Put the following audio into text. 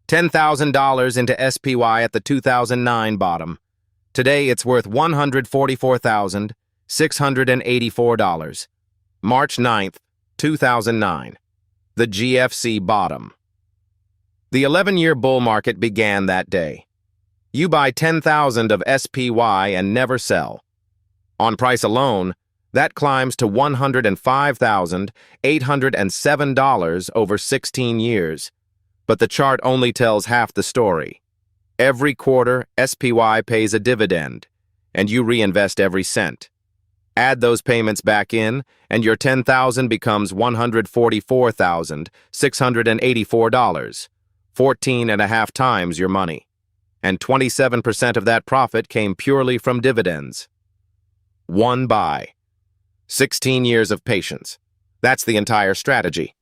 $10,000 into SPY at the 2009 bottom. Today it's worth $144,684. March 9th, 2009. The GFC bottom. The 11-year bull market began that day. You buy 10,000 of SPY and never sell. On price alone, that climbs to $105,807 over 16 years. But the chart only tells half the story. Every quarter, SPY pays a dividend, and you reinvest every cent. Add those payments back in, and your $10,000 becomes $144,684, 14.5 times your money. And 27% of that profit came purely from dividends. One buy. 16 years of patience. That's the entire strategy.